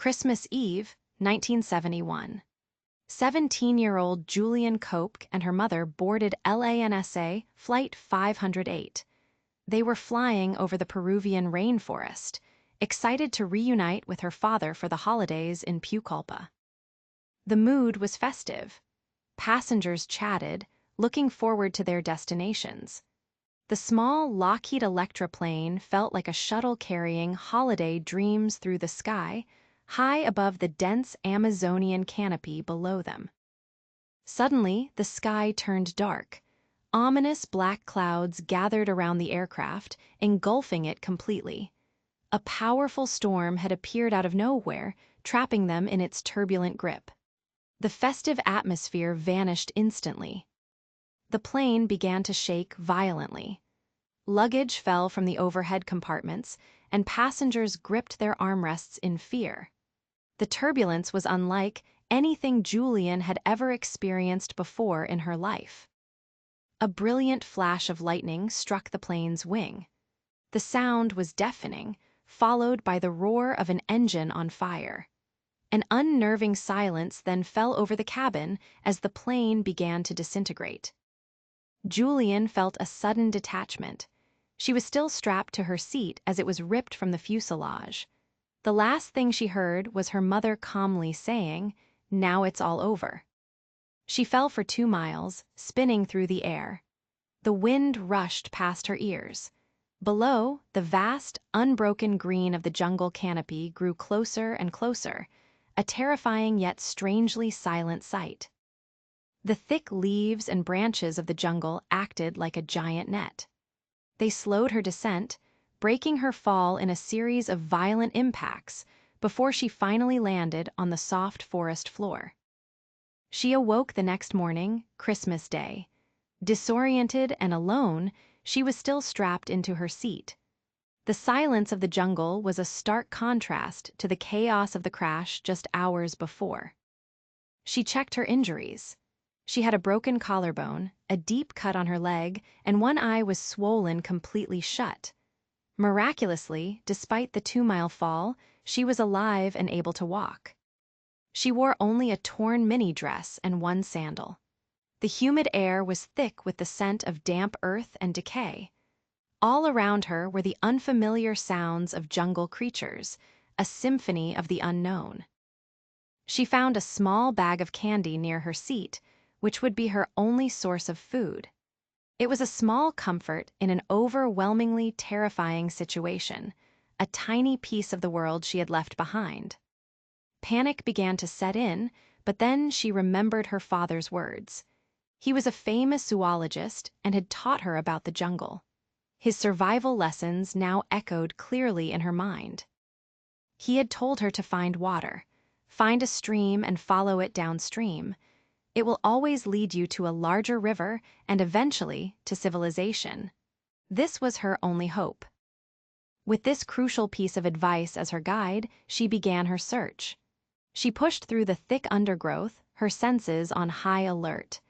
Christmas Eve, 1971. 17-year-old Juliane Koepcke and her mother boarded LANSA Flight 508. They were flying over the Peruvian rainforest, excited to reunite with her father for the holidays in Koepcke. The mood was festive. Passengers chatted, looking forward to their destinations. The small Lockheed Electra plane felt like a shuttle carrying holiday dreams through the sky, high above the dense Amazonian canopy below them. Suddenly, the sky turned dark. Ominous black clouds gathered around the aircraft, engulfing it completely. A powerful storm had appeared out of nowhere, trapping them in its turbulent grip. The festive atmosphere vanished instantly. The plane began to shake violently. Luggage fell from the overhead compartments, and passengers gripped their armrests in fear. The turbulence was unlike anything Juliane had ever experienced before in her life. A brilliant flash of lightning struck the plane's wing. The sound was deafening, followed by the roar of an engine on fire. An unnerving silence then fell over the cabin as the plane began to disintegrate. Juliane felt a sudden detachment. She was still strapped to her seat as it was ripped from the fuselage. The last thing she heard was her mother calmly saying, "Now it's all over." She fell for 2 miles, spinning through the air. The wind rushed past her ears. Below, the vast, unbroken green of the jungle canopy grew closer and closer, a terrifying yet strangely silent sight. The thick leaves and branches of the jungle acted like a giant net. They slowed her descent, breaking her fall in a series of violent impacts before she finally landed on the soft forest floor. She awoke the next morning, Christmas Day. Disoriented and alone, she was still strapped into her seat. The silence of the jungle was a stark contrast to the chaos of the crash just hours before. She checked her injuries. She had a broken collarbone, a deep cut on her leg, and one eye was swollen completely shut. Miraculously, despite the 2-mile fall, she was alive and able to walk. She wore only a torn mini dress and one sandal. The humid air was thick with the scent of damp earth and decay. All around her were the unfamiliar sounds of jungle creatures, a symphony of the unknown. She found a small bag of candy near her seat, which would be her only source of food. It was a small comfort in an overwhelmingly terrifying situation, a tiny piece of the world she had left behind. Panic began to set in, but then she remembered her father's words. He was a famous zoologist and had taught her about the jungle. His survival lessons now echoed clearly in her mind. He had told her to find water, find a stream and follow it downstream. It will always lead you to a larger river and eventually to civilization. This was her only hope. With this crucial piece of advice as her guide, she began her search. She pushed through the thick undergrowth, her senses on high alert.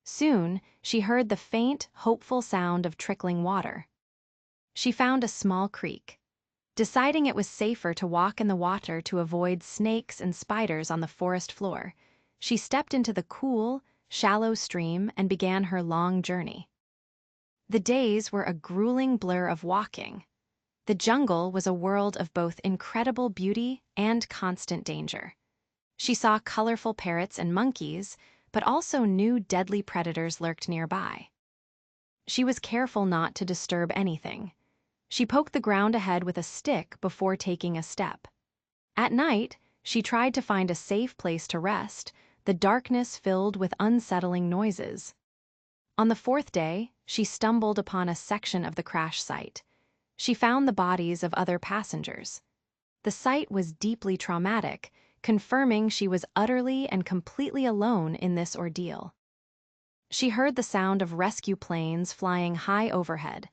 Soon, she heard the faint, hopeful sound of trickling water. She found a small creek. Deciding it was safer to walk in the water to avoid snakes and spiders on the forest floor, she stepped into the cool, shallow stream and began her long journey. The days were a grueling blur of walking. The jungle was a world of both incredible beauty and constant danger. She saw colorful parrots and monkeys, but also knew deadly predators lurked nearby. She was careful not to disturb anything. She poked the ground ahead with a stick before taking a step. At night, she tried to find a safe place to rest, the darkness filled with unsettling noises. On the 4th day, she stumbled upon a section of the crash site. She found the bodies of other passengers. The sight was deeply traumatic, confirming she was utterly and completely alone in this ordeal. She heard the sound of rescue planes flying high overhead.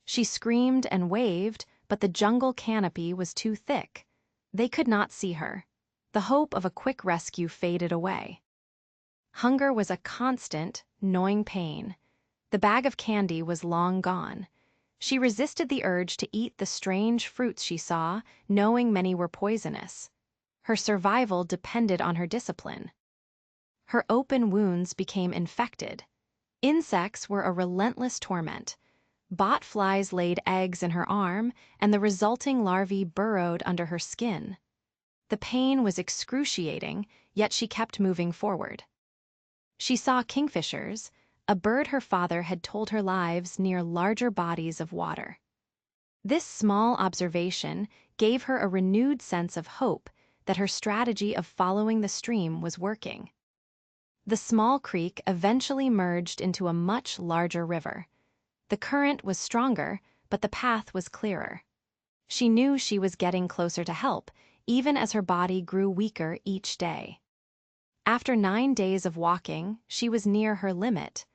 She screamed and waved, but the jungle canopy was too thick. They could not see her. The hope of a quick rescue faded away. Hunger was a constant, gnawing pain. The bag of candy was long gone. She resisted the urge to eat the strange fruits she saw, knowing many were poisonous. Her survival depended on her discipline. Her open wounds became infected. Insects were a relentless torment. Botflies laid eggs in her arm, and the resulting larvae burrowed under her skin. The pain was excruciating, yet she kept moving forward. She saw kingfishers, a bird her father had told her lives near larger bodies of water. This small observation gave her a renewed sense of hope that her strategy of following the stream was working. The small creek eventually merged into a much larger river. The current was stronger, but the path was clearer. She knew she was getting closer to help, even as her body grew weaker each day. After 9 days of walking, she was near her limit.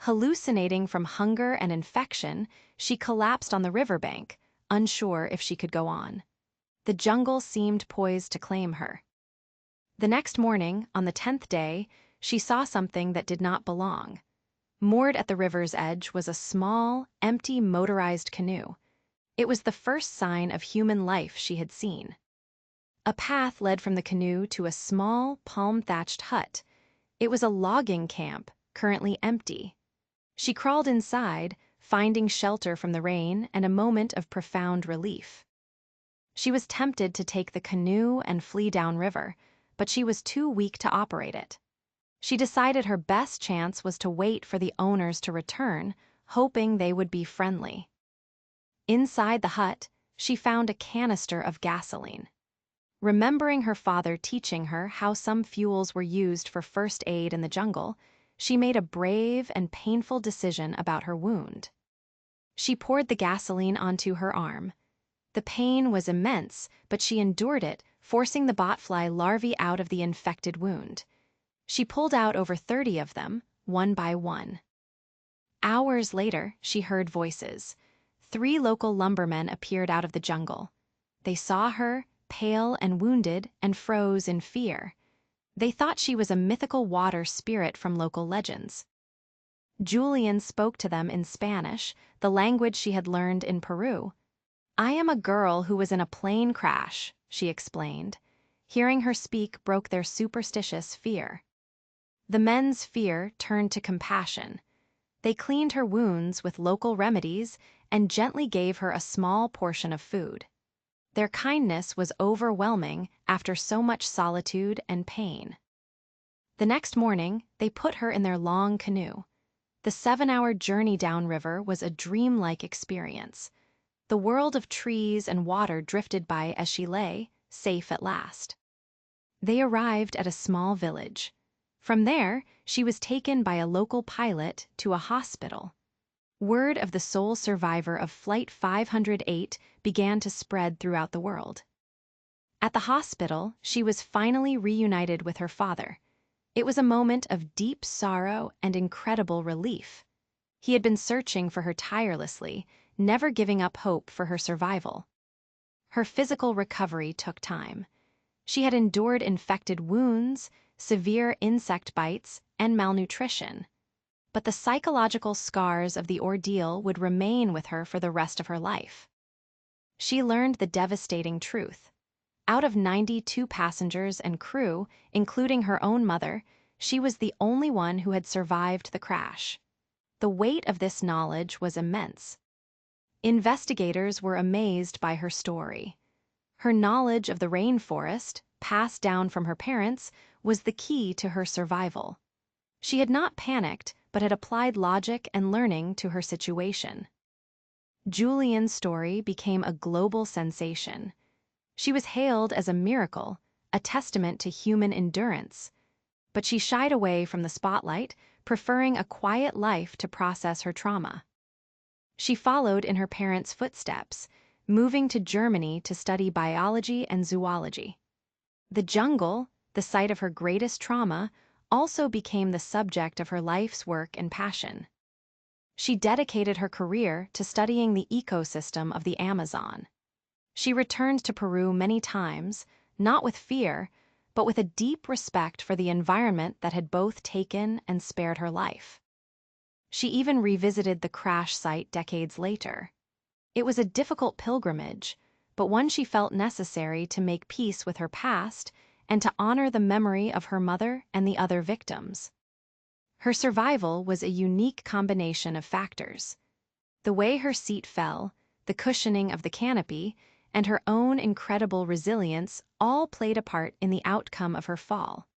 Hallucinating from hunger and infection, she collapsed on the riverbank, unsure if she could go on. The jungle seemed poised to claim her. The next morning, on the 10th day, she saw something that did not belong. Moored at the river's edge was a small, empty motorized canoe. It was the first sign of human life she had seen. A path led from the canoe to a small, palm-thatched hut. It was a logging camp, currently empty. She crawled inside, finding shelter from the rain and a moment of profound relief. She was tempted to take the canoe and flee downriver, but she was too weak to operate it. She decided her best chance was to wait for the owners to return, hoping they would be friendly. Inside the hut, she found a canister of gasoline. Remembering her father teaching her how some fuels were used for first aid in the jungle, she made a brave and painful decision about her wound. She poured the gasoline onto her arm. The pain was immense, but she endured it, forcing the botfly larvae out of the infected wound. She pulled out over 30 of them, one by one. Hours later, she heard voices. 3 local lumbermen appeared out of the jungle. They saw her, pale and wounded, and froze in fear. They thought she was a mythical water spirit from local legends. Juliane spoke to them in Spanish, the language she had learned in Peru. "I am a girl who was in a plane crash," she explained. Hearing her speak broke their superstitious fear. The men's fear turned to compassion. They cleaned her wounds with local remedies and gently gave her a small portion of food. Their kindness was overwhelming after so much solitude and pain. The next morning, they put her in their long canoe. The 7-hour journey downriver was a dreamlike experience. The world of trees and water drifted by as she lay, safe at last. They arrived at a small village. From there, she was taken by a local pilot to a hospital. Word of the sole survivor of Flight 508 began to spread throughout the world. At the hospital, she was finally reunited with her father. It was a moment of deep sorrow and incredible relief. He had been searching for her tirelessly, never giving up hope for her survival. Her physical recovery took time. She had endured infected wounds, severe insect bites, and malnutrition. But the psychological scars of the ordeal would remain with her for the rest of her life. She learned the devastating truth. Out of 92 passengers and crew, including her own mother, she was the only one who had survived the crash. The weight of this knowledge was immense. Investigators were amazed by her story. Her knowledge of the rainforest, passed down from her parents, was the key to her survival. She had not panicked, but had applied logic and learning to her situation. Juliane's story became a global sensation. She was hailed as a miracle, a testament to human endurance. But she shied away from the spotlight, preferring a quiet life to process her trauma. She followed in her parents' footsteps, moving to Germany to study biology and zoology. The jungle, the site of her greatest trauma, also became the subject of her life's work and passion. She dedicated her career to studying the ecosystem of the Amazon. She returned to Peru many times, not with fear, but with a deep respect for the environment that had both taken and spared her life. She even revisited the crash site decades later. It was a difficult pilgrimage, but one she felt necessary to make peace with her past and to honor the memory of her mother and the other victims. Her survival was a unique combination of factors. The way her seat fell, the cushioning of the canopy, and her own incredible resilience all played a part in the outcome of her fall.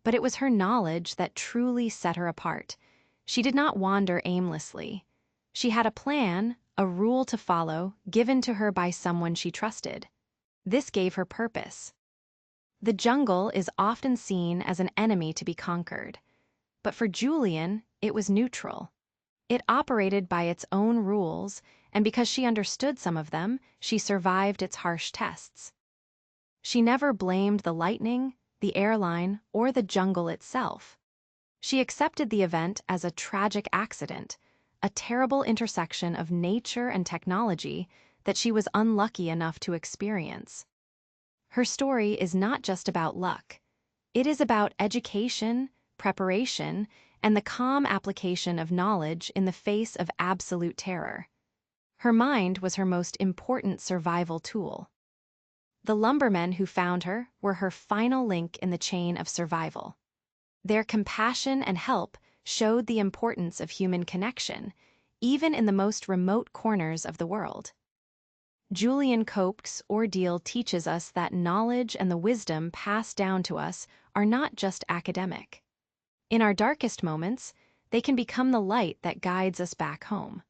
But it was her knowledge that truly set her apart. She did not wander aimlessly. She had a plan, a rule to follow, given to her by someone she trusted. This gave her purpose. The jungle is often seen as an enemy to be conquered. But for Juliane, it was neutral. It operated by its own rules, and because she understood some of them, she survived its harsh tests. She never blamed the lightning, the airline, or the jungle itself. She accepted the event as a tragic accident, a terrible intersection of nature and technology that she was unlucky enough to experience. Her story is not just about luck. It is about education, preparation, and the calm application of knowledge in the face of absolute terror. Her mind was her most important survival tool. The lumbermen who found her were her final link in the chain of survival. Their compassion and help showed the importance of human connection, even in the most remote corners of the world. Juliane Koepcke's ordeal teaches us that knowledge and the wisdom passed down to us are not just academic. In our darkest moments, they can become the light that guides us back home.